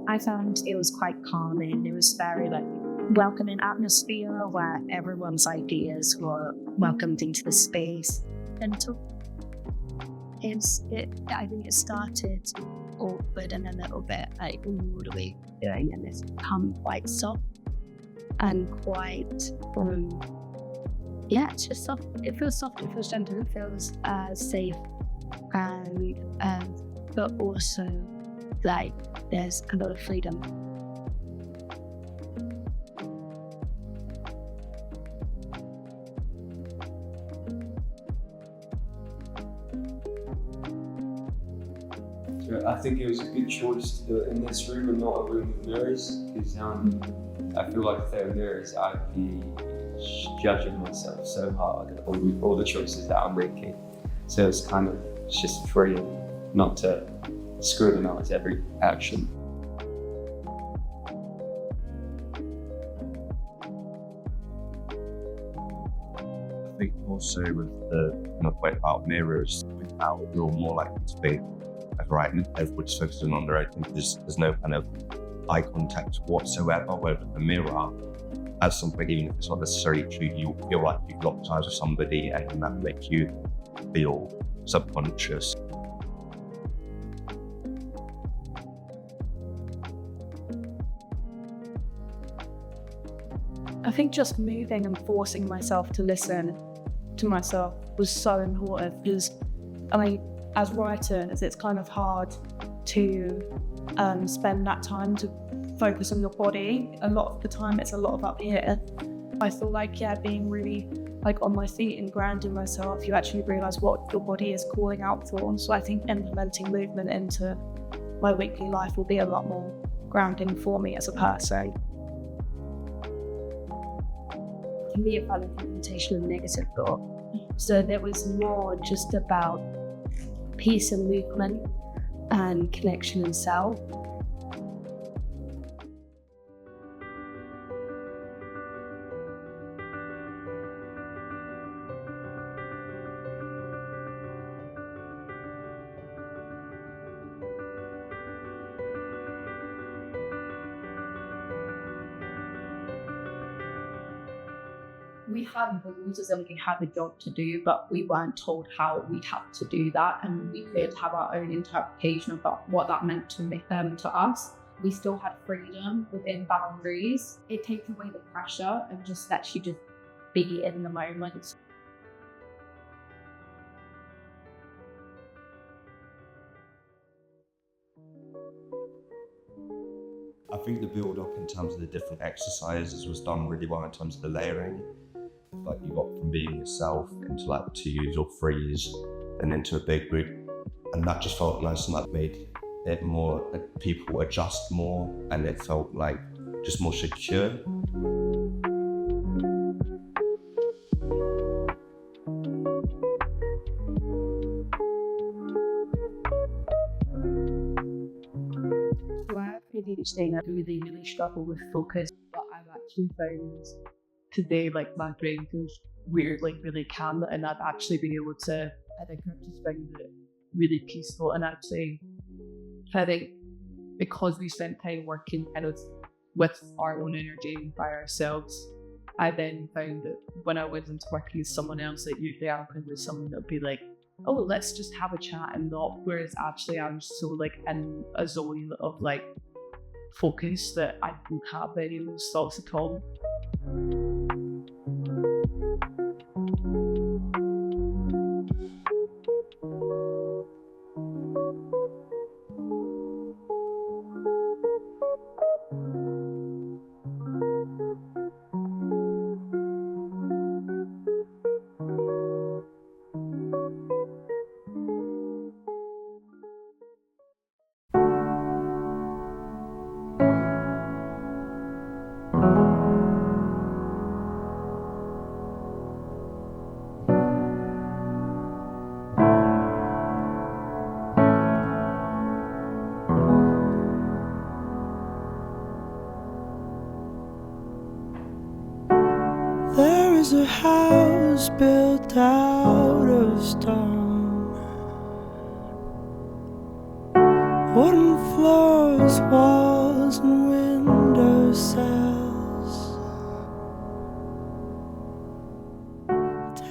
I found it was quite calming. It was very welcoming atmosphere where everyone's ideas were welcomed into the space. And I think it started awkward and a little bit what are we doing? And it's become quite soft and quite it's just soft. It feels soft, it feels gentle, it feels safe, and but also there's a lot of freedom. I think it was a good choice to do it in this room and not a room with mirrors, because I feel like if there were mirrors, I'd be judging myself so hard at all the choices that I'm making. So it's just freeing not to scrutinize every action. I think also with the point about mirrors, without you're more likely to be right, and everybody's focusing on their own thing. There's no kind of eye contact whatsoever. Where with the mirror, at some point, even if it's not necessarily true, you feel like you've locked eyes with somebody, and that makes you feel subconscious. I think just moving and forcing myself to listen to myself was so important, because as writers, it's kind of hard to spend that time to focus on your body. A lot of the time it's a lot of up here. I feel like being really on my feet and grounding myself, you actually realise what your body is calling out for. So I think implementing movement into my weekly life will be a lot more grounding for me as a person. Can be a valid implementation of negative thought. So there was more just about peace and movement and connection and self. We had rules and we had a job to do, but we weren't told how we had to do that, and we could have our own interpretation about what that meant to us. We still had freedom within boundaries. It takes away the pressure and just lets you just be in the moment. I think the build up in terms of the different exercises was done really well in terms of the layering. Like you got from being yourself into 2s or 3s and into a big group, and that just felt nice, and that made it more people adjust more, and it felt just more secure. I really struggle with focus, but I've actually found today my brain feels weirdly really calm, and I've actually been able to, I think I've just found it really peaceful. And actually I think because we spent time working with our own energy by ourselves, I then found that when I went into working with someone else, usually I'll come with someone that'll be oh, let's just have a chat and not, whereas actually I'm so in a zone of focus that I don't have any of those thoughts at all. was built out of stone, wooden floors, walls, and window sills.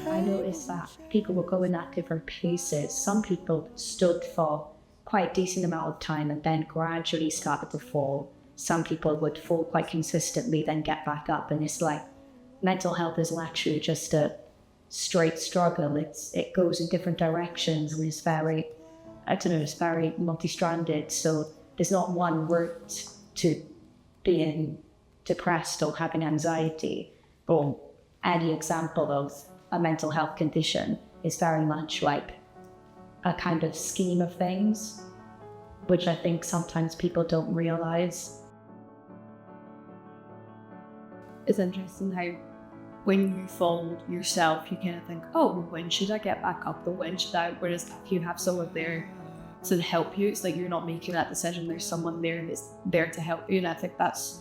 I noticed that people were going at different paces. Some people stood for quite a decent amount of time and then gradually started to fall. Some people would fall quite consistently, then get back up. And it's like mental health is actually just a straight struggle. It goes in different directions and it's very, it's very multi-stranded. So there's not one route to being depressed or having anxiety or any example of a mental health condition. Is very much like a kind of scheme of things, which I think sometimes people don't realize. It's interesting how when you fall yourself, you kind of think, oh, when should I get back up, or when should I? Whereas if you have someone there to help you, it's like you're not making that decision. There's someone there that's there to help you, and I think that's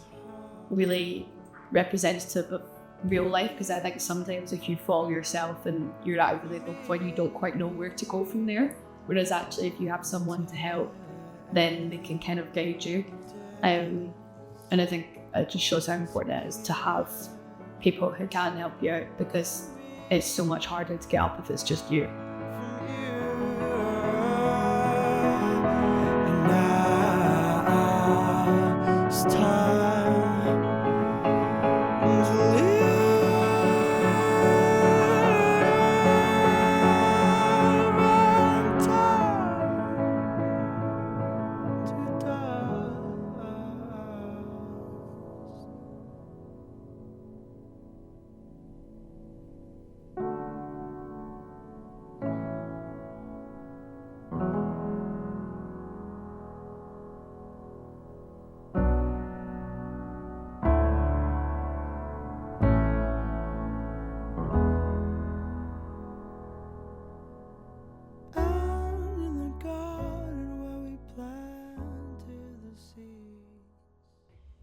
really representative of real life, because I think sometimes if you fall yourself and you're at a really low point, you don't quite know where to go from there. Whereas actually, if you have someone to help, then they can kind of guide you. And I think it just shows how important it is to have people who can help you out, because it's so much harder to get up if it's just you. And now it's time to live.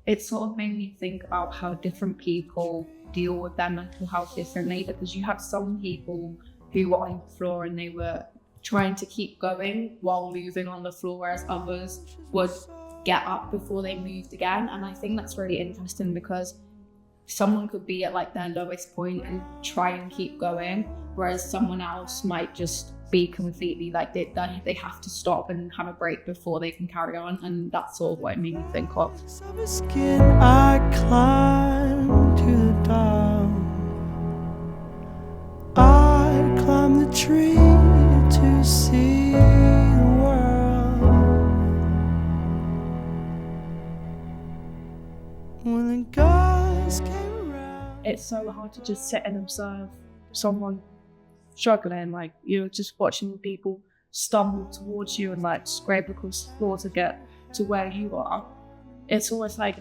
It sort of made me think about how different people deal with their mental health differently, because you have some people who were on the floor and they were trying to keep going while moving on the floor, whereas others would get up before they moved again. And I think that's really interesting, because someone could be at like their lowest point and try and keep going, whereas someone else might just be completely like they have to stop and have a break before they can carry on. And that's sort of what it made me think of. Skin, I climb to the top. I climb the tree to see the world. When the guys came around, It's so hard to just sit and observe someone struggling, like you're just watching people stumble towards you and like scrape across the floor to get to where you are. It's almost like,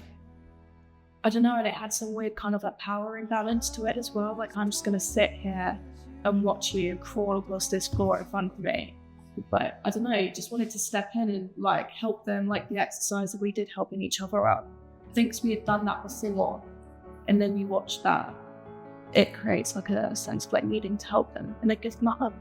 I don't know, and it had some weird kind of like power imbalance to it as well. Like, I'm just gonna sit here and watch you crawl across this floor in front of me. But I don't know, just wanted to step in and like help them, like the exercise that we did helping each other out. I think we had done that before, and then you watch that, it creates like a sense of like needing to help them, and it gives them a hug.